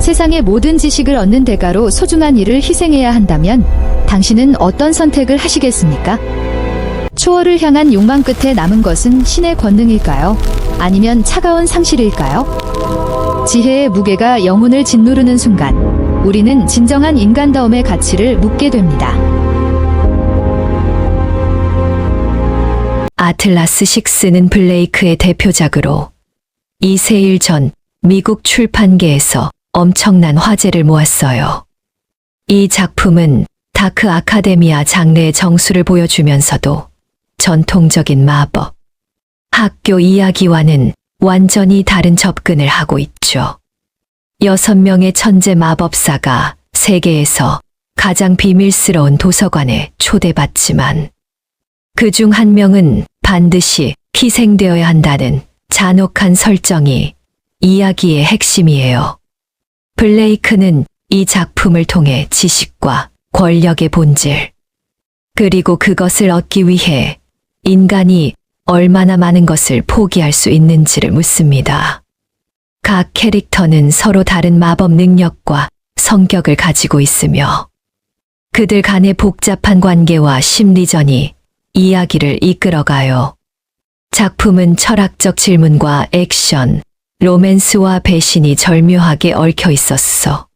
세상의 모든 지식을 얻는 대가로 소중한 일을 희생해야 한다면 당신은 어떤 선택을 하시겠습니까? 초월을 향한 욕망 끝에 남은 것은 신의 권능일까요? 아니면 차가운 상실일까요? 지혜의 무게가 영혼을 짓누르는 순간 우리는 진정한 인간다움의 가치를 묻게 됩니다. 아틀라스 6는 블레이크의 대표작으로 2세일 전 미국 출판계에서 엄청난 화제를 모았어요. 이 작품은 다크 아카데미아 장르의 정수를 보여주면서도 전통적인 마법, 학교 이야기와는 완전히 다른 접근을 하고 있죠. 6명의 천재 마법사가 세계에서 가장 비밀스러운 도서관에 초대받지만 그중 한 명은 반드시 희생되어야 한다는 잔혹한 설정이 이야기의 핵심이에요. 블레이크는 이 작품을 통해 지식과 권력의 본질, 그리고 그것을 얻기 위해 인간이 얼마나 많은 것을 포기할 수 있는지를 묻습니다. 각 캐릭터는 서로 다른 마법 능력과 성격을 가지고 있으며 그들 간의 복잡한 관계와 심리전이 이야기를 이끌어가요. 작품은 철학적 질문과 액션, 로맨스와 배신이 절묘하게 얽혀 있었어.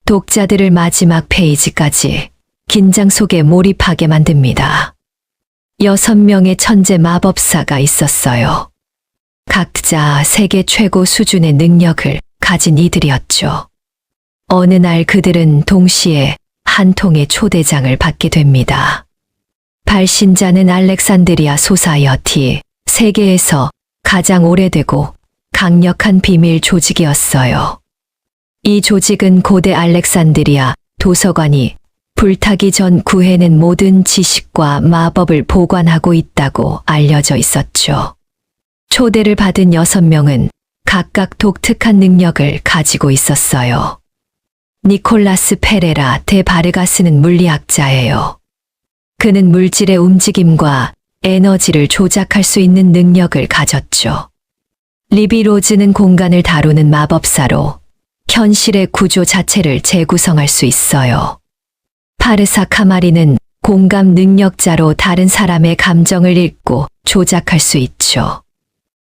독자들을 마지막 페이지까지 긴장 속에 몰입하게 만듭니다. 6명의 천재 마법사가 있었어요. 각자 세계 최고 수준의 능력을 가진 이들이었죠. 어느 날 그들은 동시에 한 통의 초대장을 받게 됩니다. 발신자는 알렉산드리아 소사이어티, 세계에서 가장 오래되고 강력한 비밀 조직이었어요. 이 조직은 고대 알렉산드리아 도서관이 불타기 전 구해낸 모든 지식과 마법을 보관하고 있다고 알려져 있었죠. 초대를 받은 6명은 각각 독특한 능력을 가지고 있었어요. 니콜라스 페레라 데 바르가스는 물리학자예요. 그는 물질의 움직임과 에너지를 조작할 수 있는 능력을 가졌죠. 리비 로즈는 공간을 다루는 마법사로 현실의 구조 자체를 재구성할 수 있어요. 파르사 카마리는 공감 능력자로 다른 사람의 감정을 읽고 조작할 수 있죠.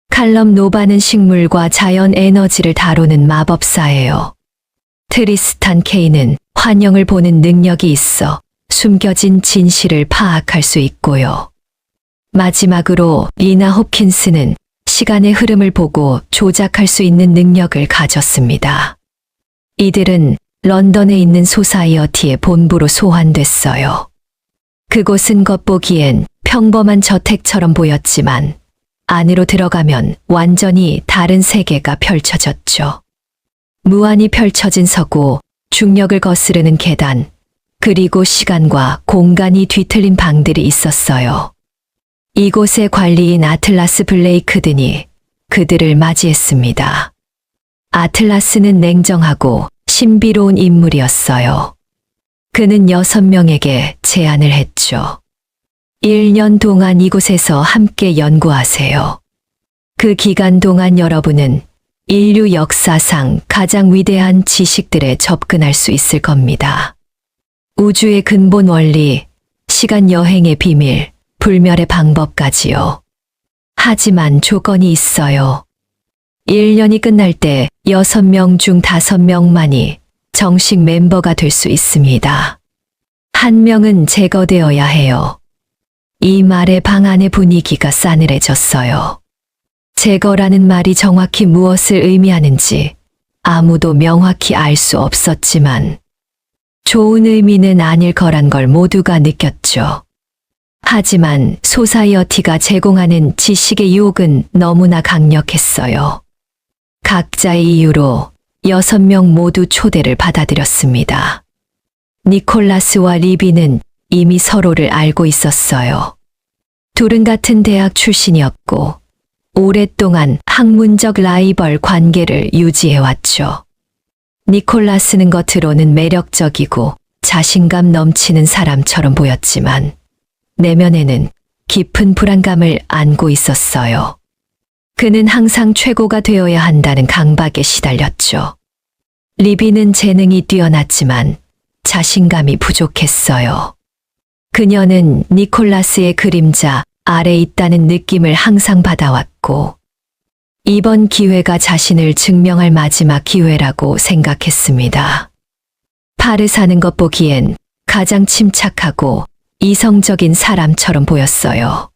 칼럼 노바는 식물과 자연 에너지를 다루는 마법사예요. 트리스탄 케이는 환영을 보는 능력이 있어 숨겨진 진실을 파악할 수 있고요. 마지막으로 리나 홉킨스는 시간의 흐름을 보고 조작할 수 있는 능력을 가졌습니다. 이들은 런던에 있는 소사이어티의 본부로 소환됐어요. 그곳은 겉보기엔 평범한 저택처럼 보였지만 안으로 들어가면 완전히 다른 세계가 펼쳐졌죠. 무한히 펼쳐진 서고, 중력을 거스르는 계단, 그리고 시간과 공간이 뒤틀린 방들이 있었어요. 이곳의 관리인 아틀라스 블레이크 등이 그들을 맞이했습니다. 아틀라스는 냉정하고 신비로운 인물이었어요. 그는 6명에게 제안을 했죠. 1년 동안 이곳에서 함께 연구하세요. 그 기간 동안 여러분은 인류 역사상 가장 위대한 지식들에 접근할 수 있을 겁니다. 우주의 근본 원리, 시간 여행의 비밀, 불멸의 방법까지요. 하지만 조건이 있어요. 1년이 끝날 때 6명 중 5명만이 정식 멤버가 될 수 있습니다. 한 명은 제거되어야 해요. 이 말에 방 안의 분위기가 싸늘해졌어요. 제거라는 말이 정확히 무엇을 의미하는지 아무도 명확히 알 수 없었지만 좋은 의미는 아닐 거란 걸 모두가 느꼈죠. 하지만 소사이어티가 제공하는 지식의 유혹은 너무나 강력했어요. 각자의 이유로 6명 모두 초대를 받아들였습니다. 니콜라스와 리비는 이미 서로를 알고 있었어요. 둘은 같은 대학 출신이었고 오랫동안 학문적 라이벌 관계를 유지해왔죠. 니콜라스는 겉으로는 매력적이고 자신감 넘치는 사람처럼 보였지만 내면에는 깊은 불안감을 안고 있었어요. 그는 항상 최고가 되어야 한다는 강박에 시달렸죠. 리비는 재능이 뛰어났지만 자신감이 부족했어요. 그녀는 니콜라스의 그림자 아래 있다는 느낌을 항상 받아왔고, 이번 기회가 자신을 증명할 마지막 기회라고 생각했습니다. 파르사는 것 보기엔 가장 침착하고 이성적인 사람처럼 보였어요.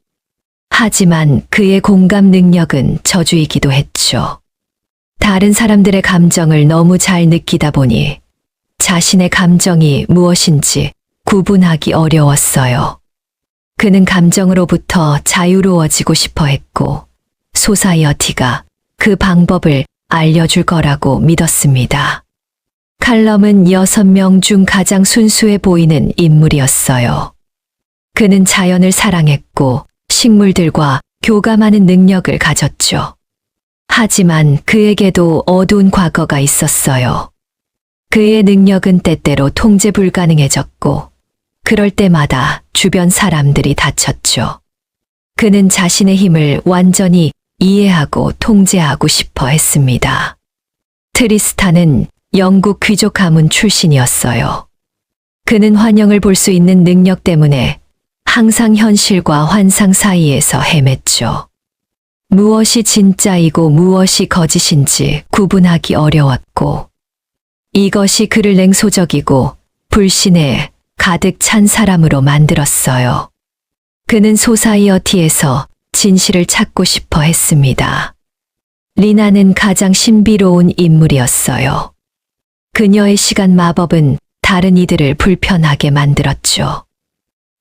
하지만 그의 공감 능력은 저주이기도 했죠. 다른 사람들의 감정을 너무 잘 느끼다 보니 자신의 감정이 무엇인지 구분하기 어려웠어요. 그는 감정으로부터 자유로워지고 싶어 했고, 소사이어티가 그 방법을 알려줄 거라고 믿었습니다. 칼럼은 6명 중 가장 순수해 보이는 인물이었어요. 그는 자연을 사랑했고 식물들과 교감하는 능력을 가졌죠. 하지만 그에게도 어두운 과거가 있었어요. 그의 능력은 때때로 통제 불가능해졌고, 그럴 때마다 주변 사람들이 다쳤죠. 그는 자신의 힘을 완전히 이해하고 통제하고 싶어 했습니다. 트리스탄은 영국 귀족 가문 출신이었어요. 그는 환영을 볼 수 있는 능력 때문에 항상 현실과 환상 사이에서 헤맸죠. 무엇이 진짜이고 무엇이 거짓인지 구분하기 어려웠고, 이것이 그를 냉소적이고 불신에 가득 찬 사람으로 만들었어요. 그는 소사이어티에서 진실을 찾고 싶어 했습니다. 리나는 가장 신비로운 인물이었어요. 그녀의 시간 마법은 다른 이들을 불편하게 만들었죠.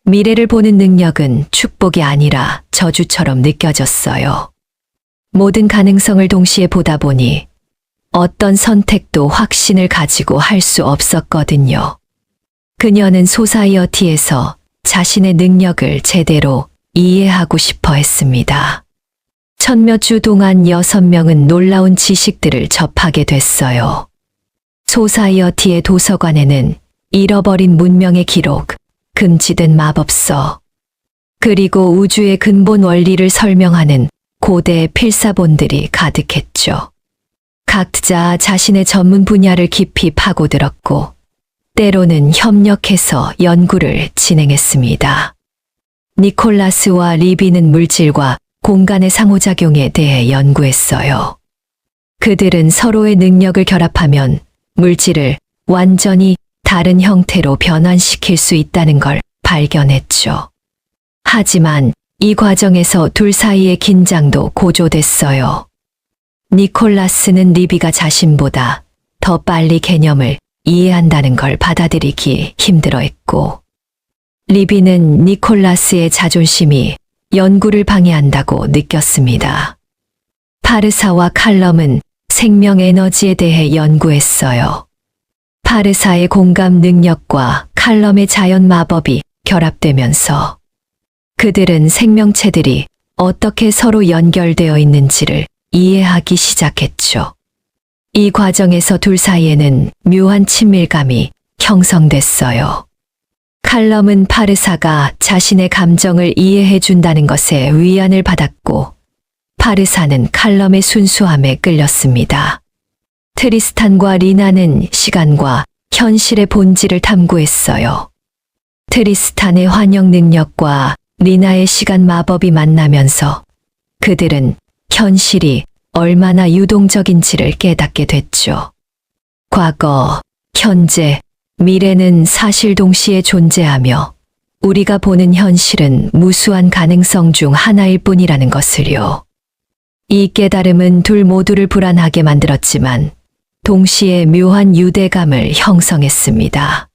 미래를 보는 능력은 축복이 아니라 저주처럼 느껴졌어요. 모든 가능성을 동시에 보다 보니 어떤 선택도 확신을 가지고 할 수 없었거든요. 그녀는 소사이어티에서 자신의 능력을 제대로 이해하고 싶어 했습니다. 천몇 주 동안 6명은 놀라운 지식들을 접하게 됐어요. 소사이어티의 도서관에는 잃어버린 문명의 기록, 금지된 마법서, 그리고 우주의 근본 원리를 설명하는 고대 필사본들이 가득했죠. 각자 자신의 전문 분야를 깊이 파고들었고, 때로는 협력해서 연구를 진행했습니다. 니콜라스와 리비는 물질과 공간의 상호작용에 대해 연구했어요. 그들은 서로의 능력을 결합하면 물질을 완전히 다른 형태로 변환시킬 수 있다는 걸 발견했죠. 하지만 이 과정에서 둘 사이의 긴장도 고조됐어요. 니콜라스는 리비가 자신보다 더 빨리 개념을 이해한다는 걸 받아들이기 힘들어했고, 리비는 니콜라스의 자존심이 연구를 방해한다고 느꼈습니다. 파르사와 칼럼은 생명 에너지에 대해 연구했어요. 파르사의 공감 능력과 칼럼의 자연 마법이 결합되면서 그들은 생명체들이 어떻게 서로 연결되어 있는지를 이해하기 시작했죠. 이 과정에서 둘 사이에는 묘한 친밀감이 형성됐어요. 칼럼은 파르사가 자신의 감정을 이해해 준다는 것에 위안을 받았고, 파르사는 칼럼의 순수함에 끌렸습니다. 트리스탄과 리나는 시간과 현실의 본질을 탐구했어요. 트리스탄의 환영 능력과 리나의 시간 마법이 만나면서 그들은 현실이 얼마나 유동적인지를 깨닫게 됐죠. 과거, 현재, 미래는 사실 동시에 존재하며 우리가 보는 현실은 무수한 가능성 중 하나일 뿐이라는 것을요. 이 깨달음은 둘 모두를 불안하게 만들었지만 동시에 묘한 유대감을 형성했습니다.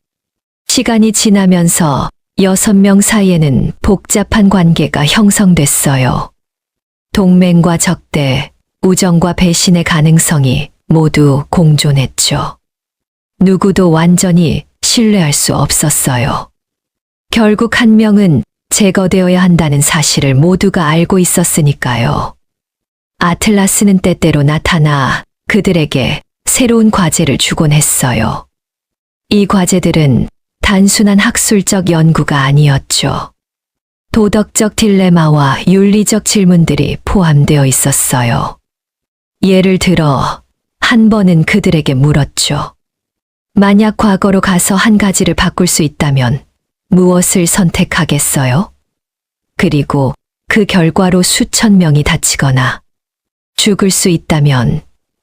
시간이 지나면서 6명 사이에는 복잡한 관계가 형성됐어요. 동맹과 적대, 우정과 배신의 가능성이 모두 공존했죠. 누구도 완전히 신뢰할 수 없었어요. 결국 한 명은 제거되어야 한다는 사실을 모두가 알고 있었으니까요. 아틀라스는 때때로 나타나 그들에게 새로운 과제를 주곤 했어요. 이 과제들은 단순한 학술적 연구가 아니었죠. 도덕적 딜레마와 윤리적 질문들이 포함되어 있었어요. 예를 들어, 한 번은 그들에게 물었죠. 만약 과거로 가서 한 가지를 바꿀 수 있다면 무엇을 선택하겠어요? 그리고 그 결과로 수천 명이 다치거나 죽을 수 있다면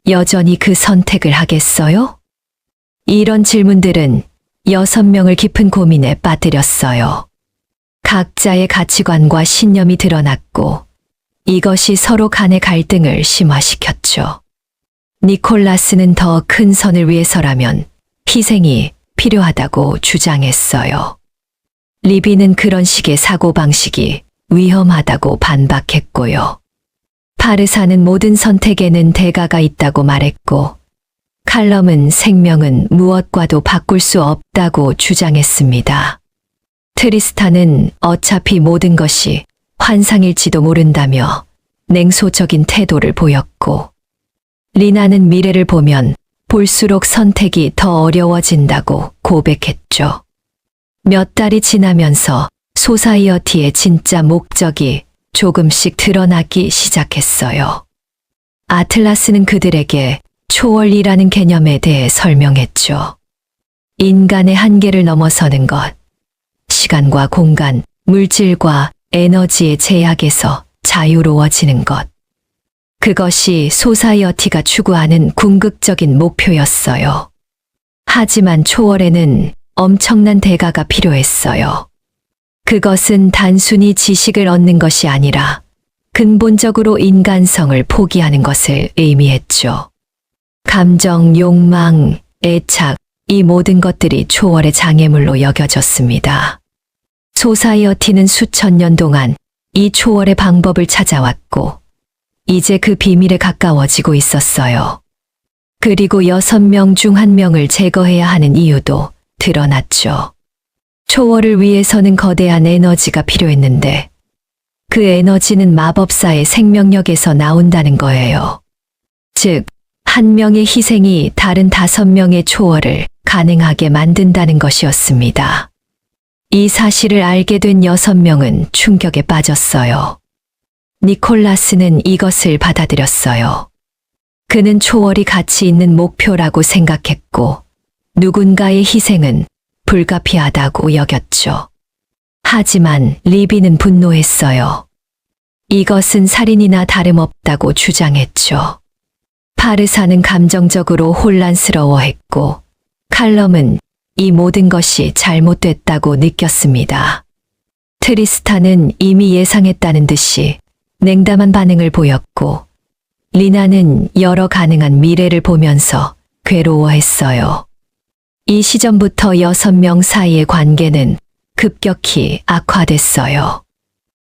여전히 그 선택을 하겠어요? 이런 질문들은 6명을 깊은 고민에 빠뜨렸어요. 각자의 가치관과 신념이 드러났고 이것이 서로 간의 갈등을 심화시켰죠. 니콜라스는 더 큰 선을 위해서라면 희생이 필요하다고 주장했어요. 리비는 그런 식의 사고방식이 위험하다고 반박했고요. 파르사는 모든 선택에는 대가가 있다고 말했고, 칼럼은 생명은 무엇과도 바꿀 수 없다고 주장했습니다. 트리스탄은 어차피 모든 것이 환상일지도 모른다며 냉소적인 태도를 보였고, 리나는 미래를 보면 볼수록 선택이 더 어려워진다고 고백했죠. 몇 달이 지나면서 소사이어티의 진짜 목적이 조금씩 드러나기 시작했어요. 아틀라스는 그들에게 초월이라는 개념에 대해 설명했죠. 인간의 한계를 넘어서는 것, 시간과 공간, 물질과 에너지의 제약에서 자유로워지는 것. 그것이 소사이어티가 추구하는 궁극적인 목표였어요. 하지만 초월에는 엄청난 대가가 필요했어요. 그것은 단순히 지식을 얻는 것이 아니라 근본적으로 인간성을 포기하는 것을 의미했죠. 감정, 욕망, 애착, 이 모든 것들이 초월의 장애물로 여겨졌습니다. 소사이어티는 수천 년 동안 이 초월의 방법을 찾아왔고, 이제 그 비밀에 가까워지고 있었어요. 그리고 6명 중 1명을 제거해야 하는 이유도 드러났죠. 초월을 위해서는 거대한 에너지가 필요했는데 그 에너지는 마법사의 생명력에서 나온다는 거예요. 즉, 1명의 희생이 다른 5명의 초월을 가능하게 만든다는 것이었습니다. 이 사실을 알게 된 6명은 충격에 빠졌어요. 니콜라스는 이것을 받아들였어요. 그는 초월이 가치 있는 목표라고 생각했고 누군가의 희생은 불가피하다고 여겼죠. 하지만 리비는 분노했어요. 이것은 살인이나 다름없다고 주장했죠. 파르사는 감정적으로 혼란스러워했고 칼럼은 이 모든 것이 잘못됐다고 느꼈습니다. 트리스탄은 이미 예상했다는 듯이 냉담한 반응을 보였고 리나는 여러 가능한 미래를 보면서 괴로워했어요. 이 시점부터 6명 사이의 관계는 급격히 악화됐어요.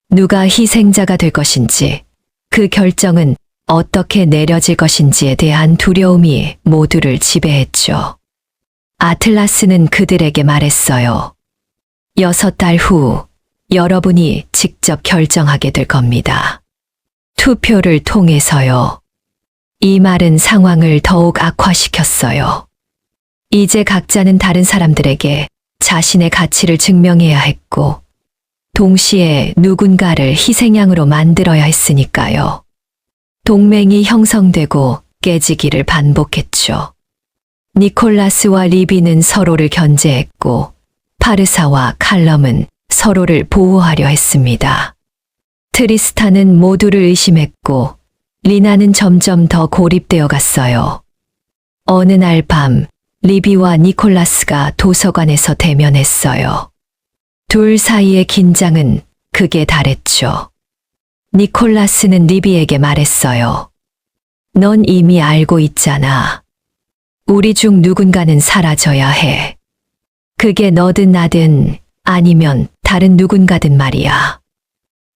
누가 희생자가 될 것인지, 그 결정은 어떻게 내려질 것인지에 대한 두려움이 모두를 지배했죠. 아틀라스는 그들에게 말했어요. 6달 후 여러분이 직접 결정하게 될 겁니다. 투표를 통해서요. 이 말은 상황을 더욱 악화시켰어요. 이제 각자는 다른 사람들에게 자신의 가치를 증명해야 했고, 동시에 누군가를 희생양으로 만들어야 했으니까요. 동맹이 형성되고 깨지기를 반복했죠. 니콜라스와 리비는 서로를 견제했고, 파르사와 칼럼은 서로를 보호하려 했습니다. 트리스탄은 모두를 의심했고, 리나는 점점 더 고립되어 갔어요. 어느 날 밤, 리비와 니콜라스가 도서관에서 대면했어요. 둘 사이의 긴장은 극에 달했죠. 니콜라스는 리비에게 말했어요. 넌 이미 알고 있잖아. 우리 중 누군가는 사라져야 해. 그게 너든 나든 아니면 다른 누군가든 말이야.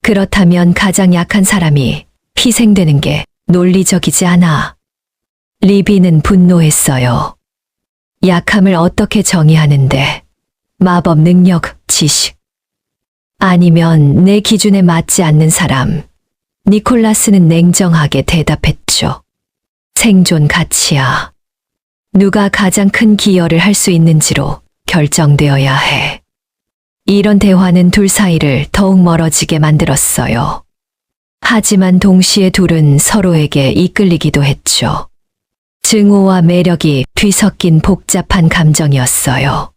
그렇다면 가장 약한 사람이 희생되는 게 논리적이지 않아. 리비는 분노했어요. 약함을 어떻게 정의하는데? 마법 능력, 지식. 아니면 내 기준에 맞지 않는 사람. 니콜라스는 냉정하게 대답했죠. 생존 가치야. 누가 가장 큰 기여를 할 수 있는지로 결정되어야 해. 이런 대화는 둘 사이를 더욱 멀어지게 만들었어요. 하지만 동시에 둘은 서로에게 이끌리기도 했죠. 증오와 매력이 뒤섞인 복잡한 감정이었어요.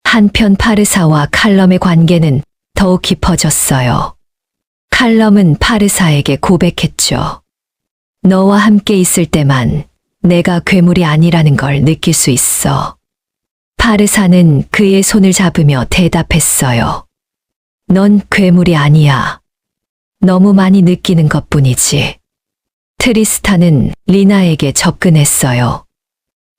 한편 파르사와 칼럼의 관계는 더욱 깊어졌어요. 칼럼은 파르사에게 고백했죠. 너와 함께 있을 때만 내가 괴물이 아니라는 걸 느낄 수 있어. 파르사는 그의 손을 잡으며 대답했어요. 넌 괴물이 아니야. 너무 많이 느끼는 것뿐이지. 트리스탄은 리나에게 접근했어요.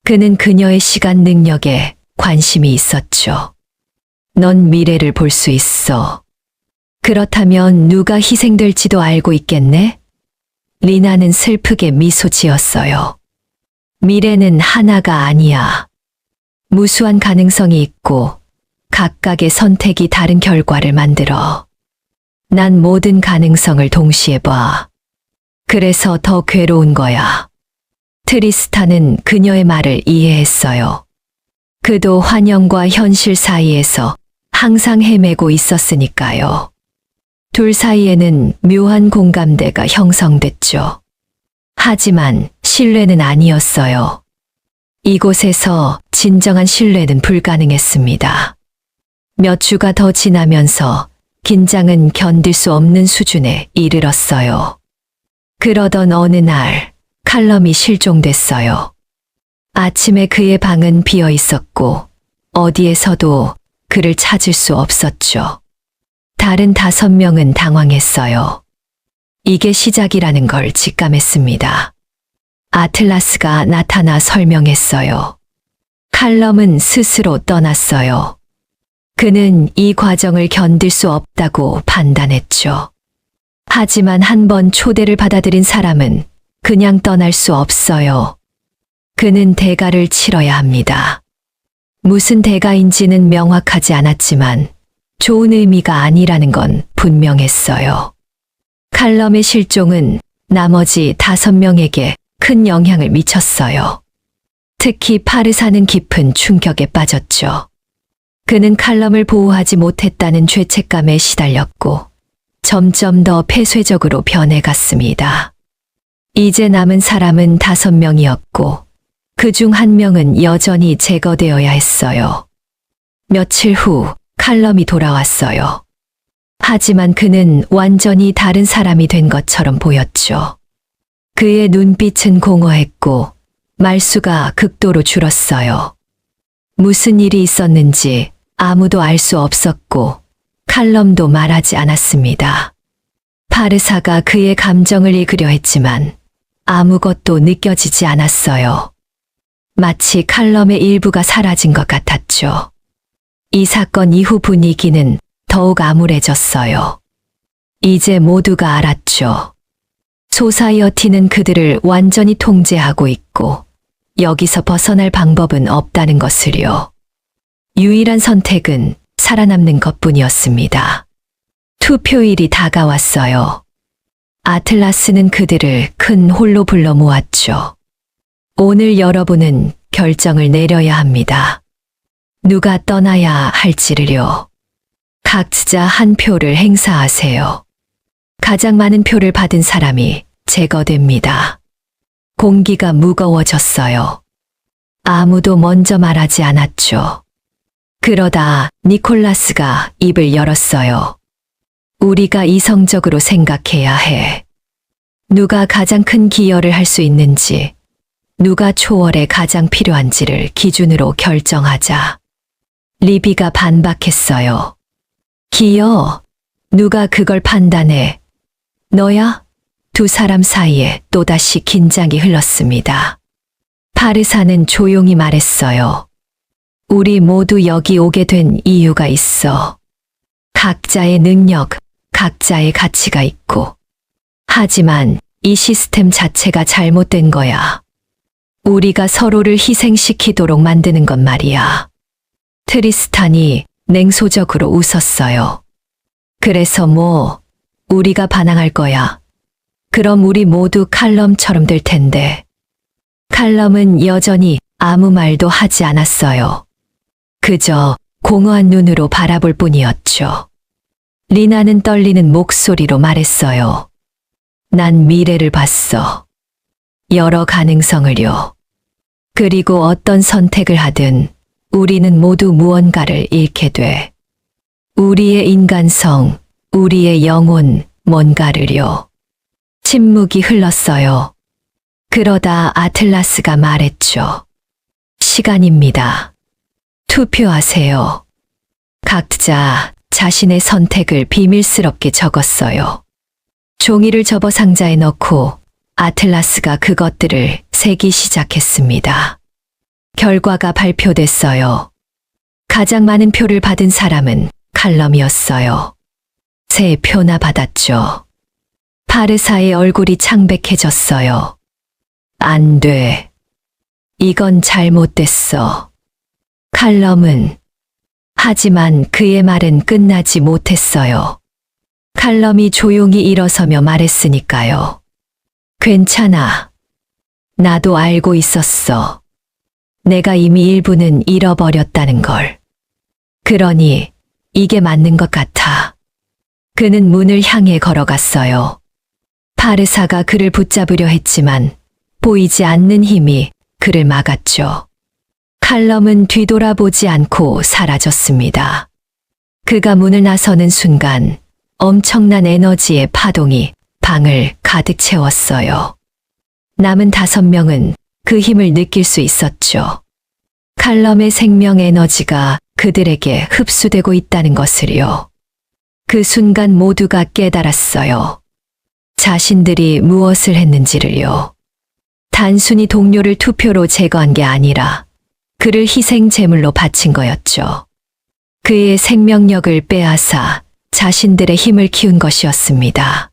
그는 그녀의 시간 능력에 관심이 있었죠. 넌 미래를 볼 수 있어. 그렇다면 누가 희생될지도 알고 있겠네? 리나는 슬프게 미소 지었어요. 미래는 하나가 아니야. 무수한 가능성이 있고 각각의 선택이 다른 결과를 만들어. 난 모든 가능성을 동시에 봐. 그래서 더 괴로운 거야. 트리스탄은 그녀의 말을 이해했어요. 그도 환영과 현실 사이에서 항상 헤매고 있었으니까요. 둘 사이에는 묘한 공감대가 형성됐죠. 하지만 신뢰는 아니었어요. 이곳에서 진정한 신뢰는 불가능했습니다. 몇 주가 더 지나면서 긴장은 견딜 수 없는 수준에 이르렀어요. 그러던 어느 날 칼럼이 실종됐어요. 아침에 그의 방은 비어 있었고 어디에서도 그를 찾을 수 없었죠. 다른 5명은 당황했어요. 이게 시작이라는 걸 직감했습니다. 아틀라스가 나타나 설명했어요. 칼럼은 스스로 떠났어요. 그는 이 과정을 견딜 수 없다고 판단했죠. 하지만 한 번 초대를 받아들인 사람은 그냥 떠날 수 없어요. 그는 대가를 치러야 합니다. 무슨 대가인지는 명확하지 않았지만 좋은 의미가 아니라는 건 분명했어요. 칼럼의 실종은 나머지 5명에게 큰 영향을 미쳤어요. 특히 파르사는 깊은 충격에 빠졌죠. 그는 칼럼을 보호하지 못했다는 죄책감에 시달렸고 점점 더 폐쇄적으로 변해갔습니다. 이제 남은 사람은 5명이었고 그중 1명은 여전히 제거되어야 했어요. 며칠 후 칼럼이 돌아왔어요. 하지만 그는 완전히 다른 사람이 된 것처럼 보였죠. 그의 눈빛은 공허했고 말수가 극도로 줄었어요. 무슨 일이 있었는지 아무도 알 수 없었고 칼럼도 말하지 않았습니다. 파르사가 그의 감정을 읽으려 했지만 아무것도 느껴지지 않았어요. 마치 칼럼의 일부가 사라진 것 같았죠. 이 사건 이후 분위기는 더욱 암울해졌어요. 이제 모두가 알았죠. 소사이어티는 그들을 완전히 통제하고 있고 여기서 벗어날 방법은 없다는 것을요. 유일한 선택은 살아남는 것뿐이었습니다. 투표일이 다가왔어요. 아틀라스는 그들을 큰 홀로 불러 모았죠. 오늘 여러분은 결정을 내려야 합니다. 누가 떠나야 할지를요. 각자 한 표를 행사하세요. 가장 많은 표를 받은 사람이 제거됩니다. 공기가 무거워졌어요. 아무도 먼저 말하지 않았죠. 그러다 니콜라스가 입을 열었어요. 우리가 이성적으로 생각해야 해. 누가 가장 큰 기여를 할 수 있는지, 누가 초월에 가장 필요한지를 기준으로 결정하자. 리비가 반박했어요. 기여? 누가 그걸 판단해? 너야? 두 사람 사이에 또다시 긴장이 흘렀습니다. 파르사는 조용히 말했어요. 우리 모두 여기 오게 된 이유가 있어. 각자의 능력, 각자의 가치가 있고. 하지만 이 시스템 자체가 잘못된 거야. 우리가 서로를 희생시키도록 만드는 건 말이야. 트리스탄이 냉소적으로 웃었어요. 그래서 뭐, 우리가 반항할 거야. 그럼 우리 모두 칼럼처럼 될 텐데. 칼럼은 여전히 아무 말도 하지 않았어요. 그저 공허한 눈으로 바라볼 뿐이었죠. 리나는 떨리는 목소리로 말했어요. 난 미래를 봤어. 여러 가능성을요. 그리고 어떤 선택을 하든 우리는 모두 무언가를 잃게 돼. 우리의 인간성, 우리의 영혼, 뭔가를요. 침묵이 흘렀어요. 그러다 아틀라스가 말했죠. 시간입니다. 투표하세요. 각자 자신의 선택을 비밀스럽게 적었어요. 종이를 접어 상자에 넣고 아틀라스가 그것들을 세기 시작했습니다. 결과가 발표됐어요. 가장 많은 표를 받은 사람은 칼럼이었어요. 3표나 받았죠. 파르사의 얼굴이 창백해졌어요. 안 돼. 이건 잘못됐어. 칼럼은 하지만 그의 말은 끝나지 못했어요. 칼럼이 조용히 일어서며 말했으니까요. 괜찮아. 나도 알고 있었어. 내가 이미 일부는 잃어버렸다는 걸. 그러니 이게 맞는 것 같아. 그는 문을 향해 걸어갔어요. 파르사가 그를 붙잡으려 했지만 보이지 않는 힘이 그를 막았죠. 칼럼은 뒤돌아보지 않고 사라졌습니다. 그가 문을 나서는 순간 엄청난 에너지의 파동이 방을 가득 채웠어요. 남은 5명은 그 힘을 느낄 수 있었죠. 칼럼의 생명 에너지가 그들에게 흡수되고 있다는 것을요. 그 순간 모두가 깨달았어요. 자신들이 무엇을 했는지를요. 단순히 동료를 투표로 제거한 게 아니라 그를 희생 제물로 바친 거였죠. 그의 생명력을 빼앗아 자신들의 힘을 키운 것이었습니다.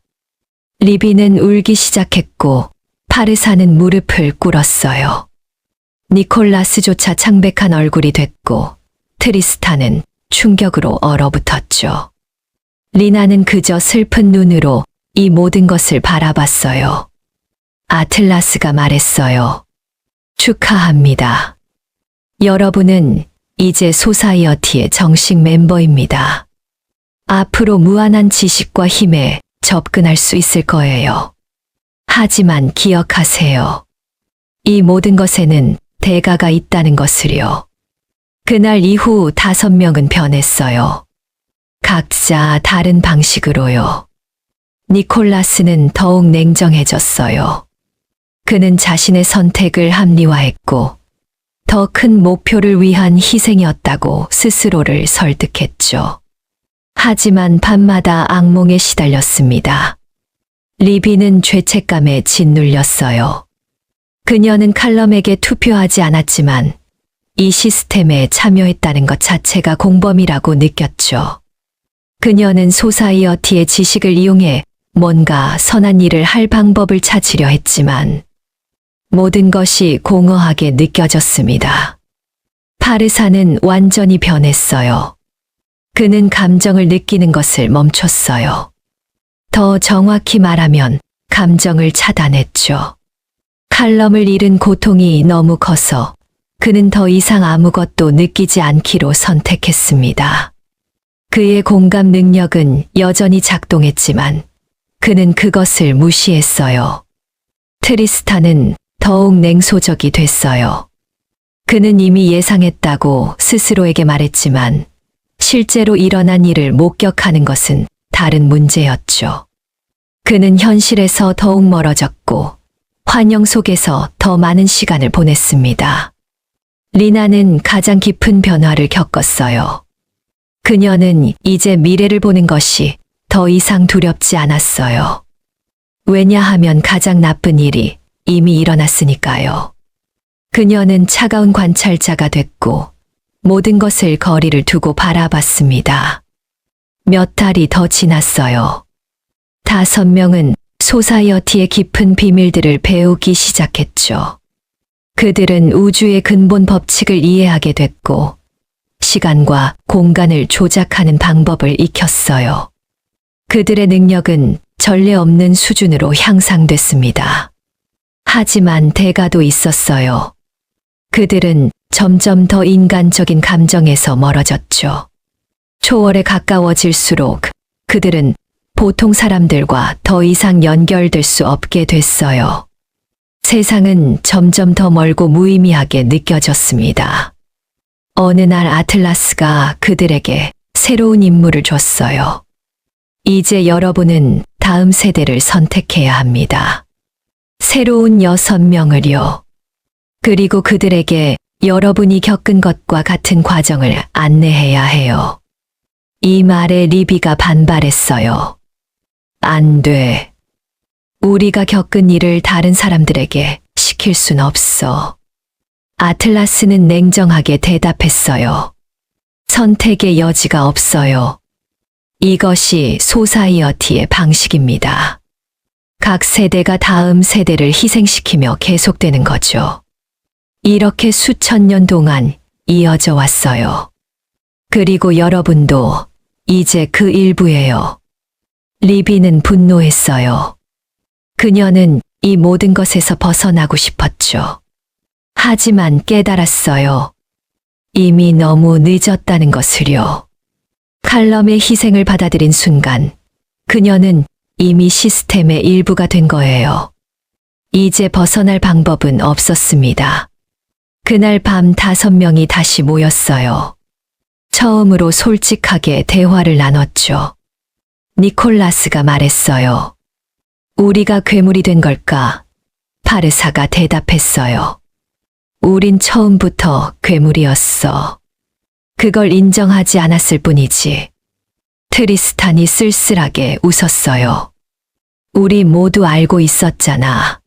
리비는 울기 시작했고 파르사는 무릎을 꿇었어요. 니콜라스조차 창백한 얼굴이 됐고 트리스탄은 충격으로 얼어붙었죠. 리나는 그저 슬픈 눈으로 이 모든 것을 바라봤어요. 아틀라스가 말했어요. 축하합니다. 여러분은 이제 소사이어티의 정식 멤버입니다. 앞으로 무한한 지식과 힘에 접근할 수 있을 거예요. 하지만 기억하세요. 이 모든 것에는 대가가 있다는 것을요. 그날 이후 5명은 변했어요. 각자 다른 방식으로요. 니콜라스는 더욱 냉정해졌어요. 그는 자신의 선택을 합리화했고 더 큰 목표를 위한 희생이었다고 스스로를 설득했죠. 하지만 밤마다 악몽에 시달렸습니다. 리비는 죄책감에 짓눌렸어요. 그녀는 칼럼에게 투표하지 않았지만 이 시스템에 참여했다는 것 자체가 공범이라고 느꼈죠. 그녀는 소사이어티의 지식을 이용해 뭔가 선한 일을 할 방법을 찾으려 했지만 모든 것이 공허하게 느껴졌습니다. 파르사는 완전히 변했어요. 그는 감정을 느끼는 것을 멈췄어요. 더 정확히 말하면 감정을 차단했죠. 칼럼을 잃은 고통이 너무 커서 그는 더 이상 아무것도 느끼지 않기로 선택했습니다. 그의 공감 능력은 여전히 작동했지만 그는 그것을 무시했어요. 트리스탄은 더욱 냉소적이 됐어요. 그는 이미 예상했다고 스스로에게 말했지만 실제로 일어난 일을 목격하는 것은 다른 문제였죠. 그는 현실에서 더욱 멀어졌고 환영 속에서 더 많은 시간을 보냈습니다. 리나는 가장 깊은 변화를 겪었어요. 그녀는 이제 미래를 보는 것이 더 이상 두렵지 않았어요. 왜냐하면 가장 나쁜 일이 이미 일어났으니까요. 그녀는 차가운 관찰자가 됐고 모든 것을 거리를 두고 바라봤습니다. 몇 달이 더 지났어요. 5명은 소사이어티의 깊은 비밀들을 배우기 시작했죠. 그들은 우주의 근본 법칙을 이해하게 됐고 시간과 공간을 조작하는 방법을 익혔어요. 그들의 능력은 전례 없는 수준으로 향상됐습니다. 하지만 대가도 있었어요. 그들은 점점 더 인간적인 감정에서 멀어졌죠. 초월에 가까워질수록 그들은 보통 사람들과 더 이상 연결될 수 없게 됐어요. 세상은 점점 더 멀고 무의미하게 느껴졌습니다. 어느 날 아틀라스가 그들에게 새로운 임무를 줬어요. 이제 여러분은 다음 세대를 선택해야 합니다. 새로운 6명을요. 그리고 그들에게 여러분이 겪은 것과 같은 과정을 안내해야 해요. 이 말에 리비가 반발했어요. 안 돼. 우리가 겪은 일을 다른 사람들에게 시킬 순 없어. 아틀라스는 냉정하게 대답했어요. 선택의 여지가 없어요. 이것이 소사이어티의 방식입니다. 각 세대가 다음 세대를 희생시키며 계속되는 거죠. 이렇게 수천 년 동안 이어져 왔어요. 그리고 여러분도 이제 그 일부예요. 리비는 분노했어요. 그녀는 이 모든 것에서 벗어나고 싶었죠. 하지만 깨달았어요. 이미 너무 늦었다는 것을요. 칼럼의 희생을 받아들인 순간 그녀는 이미 시스템의 일부가 된 거예요. 이제 벗어날 방법은 없었습니다. 그날 밤 5명이 다시 모였어요. 처음으로 솔직하게 대화를 나눴죠. 니콜라스가 말했어요. 우리가 괴물이 된 걸까? 파르사가 대답했어요. 우린 처음부터 괴물이었어. 그걸 인정하지 않았을 뿐이지. 트리스탄이 쓸쓸하게 웃었어요. 우리 모두 알고 있었잖아.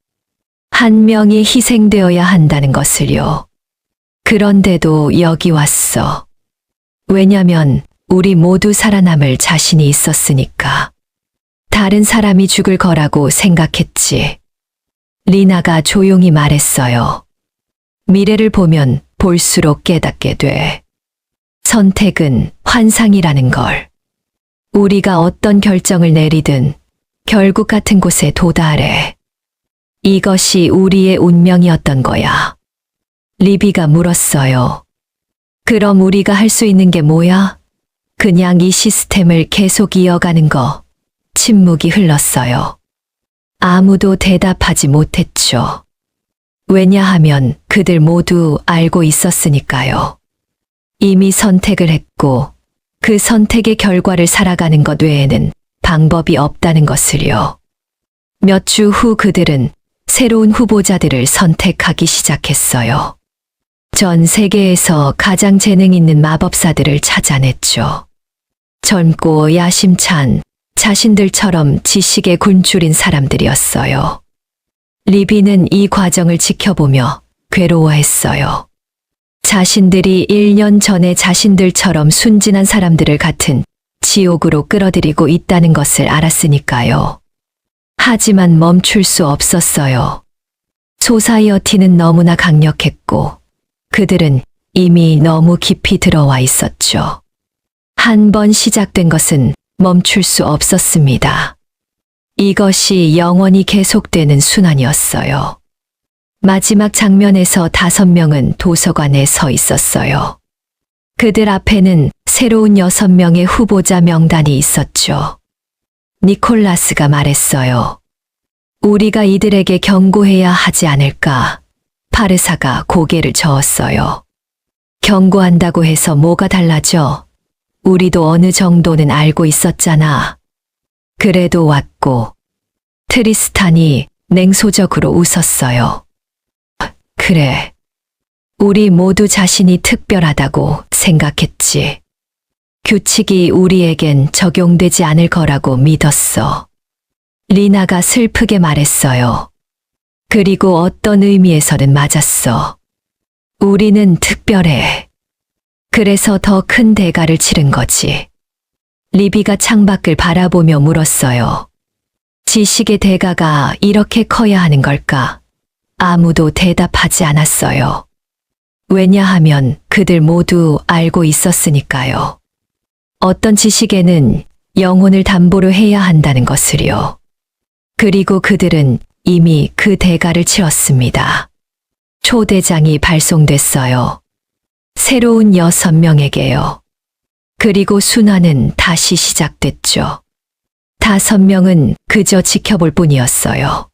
한 명이 희생되어야 한다는 것을요. 그런데도 여기 왔어. 왜냐면 우리 모두 살아남을 자신이 있었으니까. 다른 사람이 죽을 거라고 생각했지. 리나가 조용히 말했어요. 미래를 보면 볼수록 깨닫게 돼. 선택은 환상이라는 걸. 우리가 어떤 결정을 내리든 결국 같은 곳에 도달해. 이것이 우리의 운명이었던 거야. 리비가 물었어요. 그럼 우리가 할 수 있는 게 뭐야? 그냥 이 시스템을 계속 이어가는 거. 침묵이 흘렀어요. 아무도 대답하지 못했죠. 왜냐하면 그들 모두 알고 있었으니까요. 이미 선택을 했고 그 선택의 결과를 살아가는 것 외에는 방법이 없다는 것을요. 몇 주 후 그들은 새로운 후보자들을 선택하기 시작했어요. 전 세계에서 가장 재능 있는 마법사들을 찾아냈죠. 젊고 야심찬 자신들처럼 지식에 굶주린 사람들이었어요. 리비는 이 과정을 지켜보며 괴로워했어요. 자신들이 1년 전에 자신들처럼 순진한 사람들을 같은 지옥으로 끌어들이고 있다는 것을 알았으니까요. 하지만 멈출 수 없었어요. 소사이어티는 너무나 강력했고 그들은 이미 너무 깊이 들어와 있었죠. 한 번 시작된 것은 멈출 수 없었습니다. 이것이 영원히 계속되는 순환이었어요. 마지막 장면에서 5명은 도서관에 서 있었어요. 그들 앞에는 새로운 6명의 후보자 명단이 있었죠. 니콜라스가 말했어요. 우리가 이들에게 경고해야 하지 않을까? 파르사가 고개를 저었어요. 경고한다고 해서 뭐가 달라져? 우리도 어느 정도는 알고 있었잖아. 그래도 왔고. 트리스탄이 냉소적으로 웃었어요. 그래. 우리 모두 자신이 특별하다고 생각했지. 규칙이 우리에겐 적용되지 않을 거라고 믿었어. 리나가 슬프게 말했어요. 그리고 어떤 의미에서는 맞았어. 우리는 특별해. 그래서 더 큰 대가를 치른 거지. 리비가 창밖을 바라보며 물었어요. 지식의 대가가 이렇게 커야 하는 걸까? 아무도 대답하지 않았어요. 왜냐하면 그들 모두 알고 있었으니까요. 어떤 지식에는 영혼을 담보로 해야 한다는 것을요. 그리고 그들은 이미 그 대가를 치렀습니다. 초대장이 발송됐어요. 새로운 6명에게요. 그리고 순환은 다시 시작됐죠. 5명은 그저 지켜볼 뿐이었어요.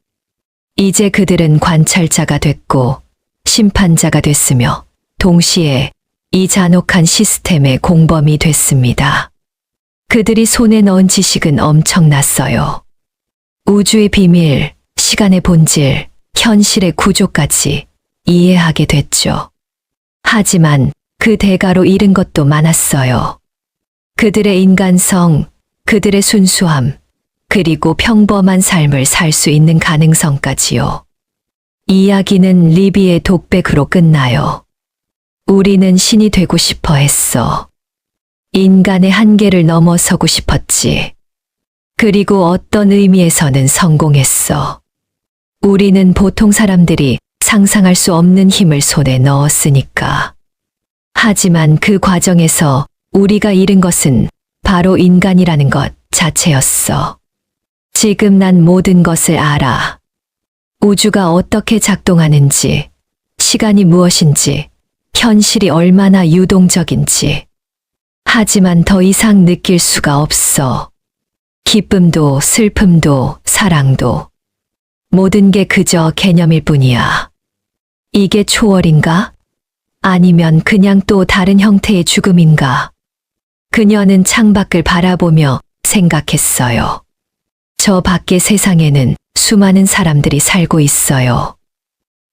이제 그들은 관찰자가 됐고 심판자가 됐으며 동시에 이 잔혹한 시스템의 공범이 됐습니다. 그들이 손에 넣은 지식은 엄청났어요. 우주의 비밀, 시간의 본질, 현실의 구조까지 이해하게 됐죠. 하지만 그 대가로 잃은 것도 많았어요. 그들의 인간성, 그들의 순수함, 그리고 평범한 삶을 살 수 있는 가능성까지요. 이야기는 리비의 독백으로 끝나요. 우리는 신이 되고 싶어 했어. 인간의 한계를 넘어서고 싶었지. 그리고 어떤 의미에서는 성공했어. 우리는 보통 사람들이 상상할 수 없는 힘을 손에 넣었으니까. 하지만 그 과정에서 우리가 잃은 것은 바로 인간이라는 것 자체였어. 지금 난 모든 것을 알아. 우주가 어떻게 작동하는지, 시간이 무엇인지, 현실이 얼마나 유동적인지. 하지만 더 이상 느낄 수가 없어. 기쁨도 슬픔도 사랑도. 모든 게 그저 개념일 뿐이야. 이게 초월인가? 아니면 그냥 또 다른 형태의 죽음인가? 그녀는 창밖을 바라보며 생각했어요. 저 밖의 세상에는 수많은 사람들이 살고 있어요.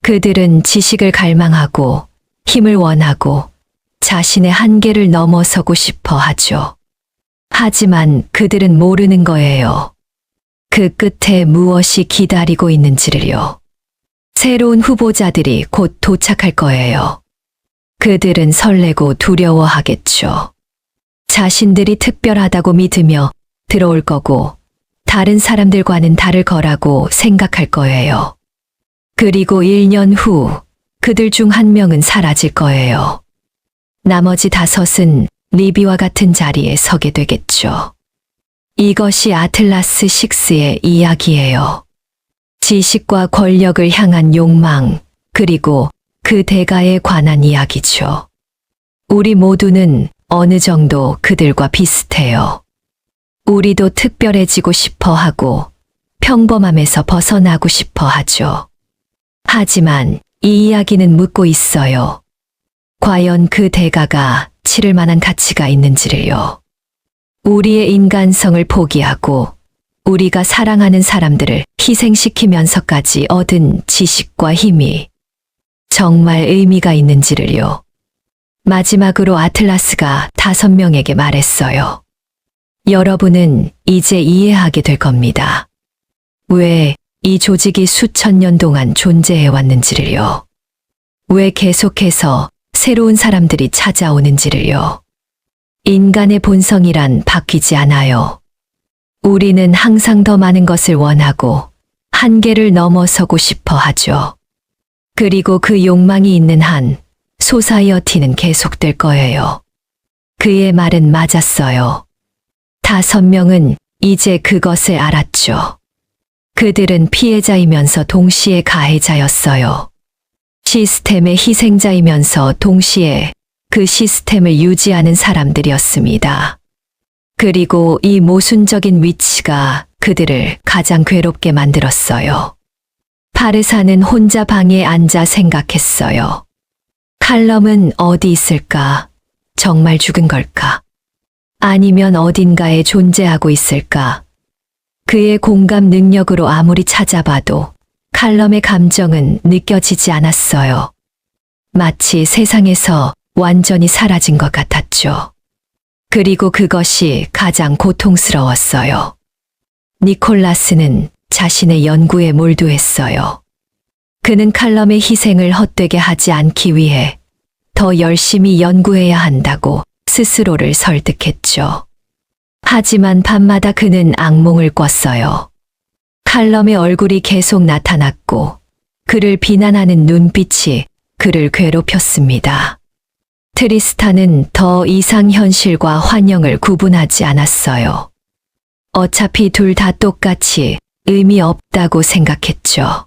그들은 지식을 갈망하고 힘을 원하고 자신의 한계를 넘어서고 싶어 하죠. 하지만 그들은 모르는 거예요. 그 끝에 무엇이 기다리고 있는지를요. 새로운 후보자들이 곧 도착할 거예요. 그들은 설레고 두려워하겠죠. 자신들이 특별하다고 믿으며 들어올 거고 다른 사람들과는 다를 거라고 생각할 거예요. 그리고 1년 후 그들 중 한 명은 사라질 거예요. 나머지 5은 리비와 같은 자리에 서게 되겠죠. 이것이 아틀라스 6의 이야기예요. 지식과 권력을 향한 욕망, 그리고 그 대가에 관한 이야기죠. 우리 모두는 어느 정도 그들과 비슷해요. 우리도 특별해지고 싶어 하고 평범함에서 벗어나고 싶어 하죠. 하지만 이 이야기는 묻고 있어요. 과연 그 대가가 치를 만한 가치가 있는지를요. 우리의 인간성을 포기하고 우리가 사랑하는 사람들을 희생시키면서까지 얻은 지식과 힘이 정말 의미가 있는지를요. 마지막으로 아틀라스가 5명에게 말했어요. 여러분은 이제 이해하게 될 겁니다. 왜 이 조직이 수천 년 동안 존재해 왔는지를요. 왜 계속해서 새로운 사람들이 찾아오는지를요. 인간의 본성이란 바뀌지 않아요. 우리는 항상 더 많은 것을 원하고 한계를 넘어서고 싶어 하죠. 그리고 그 욕망이 있는 한 소사이어티는 계속될 거예요. 그의 말은 맞았어요. 5명은 이제 그것을 알았죠. 그들은 피해자이면서 동시에 가해자였어요. 시스템의 희생자이면서 동시에 그 시스템을 유지하는 사람들이었습니다. 그리고 이 모순적인 위치가 그들을 가장 괴롭게 만들었어요. 파르사는 혼자 방에 앉아 생각했어요. 칼럼은 어디 있을까? 정말 죽은 걸까? 아니면 어딘가에 존재하고 있을까? 그의 공감 능력으로 아무리 찾아봐도 칼럼의 감정은 느껴지지 않았어요. 마치 세상에서 완전히 사라진 것 같았죠. 그리고 그것이 가장 고통스러웠어요. 니콜라스는 자신의 연구에 몰두했어요. 그는 칼럼의 희생을 헛되게 하지 않기 위해 더 열심히 연구해야 한다고 스스로를 설득했죠. 하지만 밤마다 그는 악몽을 꿨어요. 칼럼의 얼굴이 계속 나타났고 그를 비난하는 눈빛이 그를 괴롭혔습니다. 트리스탄은 더 이상 현실과 환영을 구분하지 않았어요. 어차피 둘 다 똑같이 의미 없다고 생각했죠.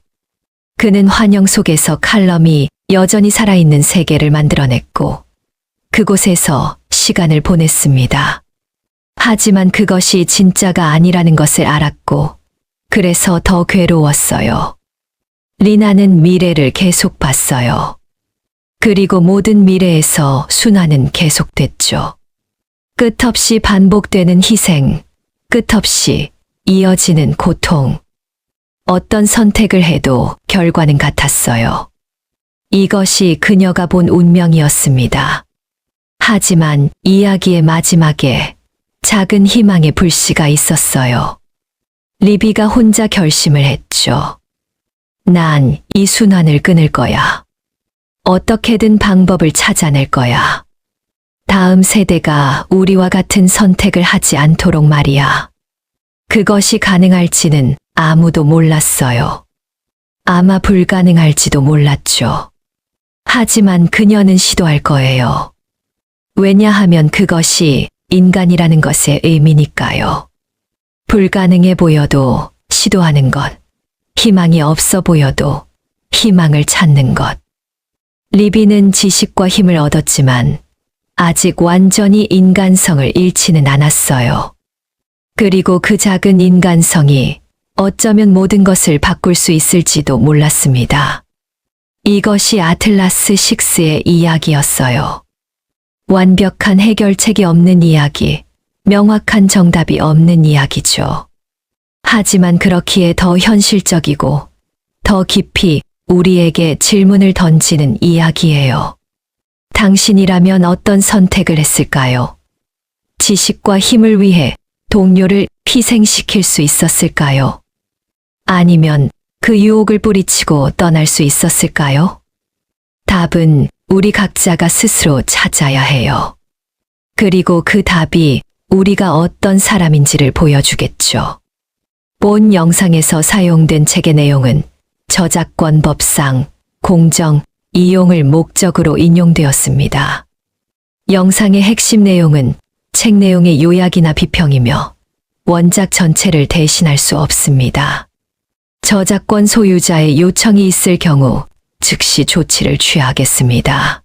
그는 환영 속에서 칼럼이 여전히 살아있는 세계를 만들어냈고 그곳에서 시간을 보냈습니다. 하지만 그것이 진짜가 아니라는 것을 알았고 그래서 더 괴로웠어요. 리나는 미래를 계속 봤어요. 그리고 모든 미래에서 순환은 계속됐죠. 끝없이 반복되는 희생, 끝없이 이어지는 고통. 어떤 선택을 해도 결과는 같았어요. 이것이 그녀가 본 운명이었습니다. 하지만 이야기의 마지막에 작은 희망의 불씨가 있었어요. 리비가 혼자 결심을 했죠. 난 이 순환을 끊을 거야. 어떻게든 방법을 찾아낼 거야. 다음 세대가 우리와 같은 선택을 하지 않도록 말이야. 그것이 가능할지는 아무도 몰랐어요. 아마 불가능할지도 몰랐죠. 하지만 그녀는 시도할 거예요. 왜냐하면 그것이 인간이라는 것의 의미니까요. 불가능해 보여도 시도하는 것, 희망이 없어 보여도 희망을 찾는 것. 리비는 지식과 힘을 얻었지만 아직 완전히 인간성을 잃지는 않았어요. 그리고 그 작은 인간성이 어쩌면 모든 것을 바꿀 수 있을지도 몰랐습니다. 이것이 아틀라스 6의 이야기였어요. 완벽한 해결책이 없는 이야기, 명확한 정답이 없는 이야기죠. 하지만 그렇기에 더 현실적이고 더 깊이 우리에게 질문을 던지는 이야기예요. 당신이라면 어떤 선택을 했을까요? 지식과 힘을 위해 동료를 희생시킬 수 있었을까요? 아니면 그 유혹을 뿌리치고 떠날 수 있었을까요? 답은 우리 각자가 스스로 찾아야 해요. 그리고 그 답이 우리가 어떤 사람인지를 보여주겠죠. 본 영상에서 사용된 책의 내용은 저작권 법상 공정, 이용을 목적으로 인용되었습니다. 영상의 핵심 내용은 책 내용의 요약이나 비평이며 원작 전체를 대신할 수 없습니다. 저작권 소유자의 요청이 있을 경우 즉시 조치를 취하겠습니다.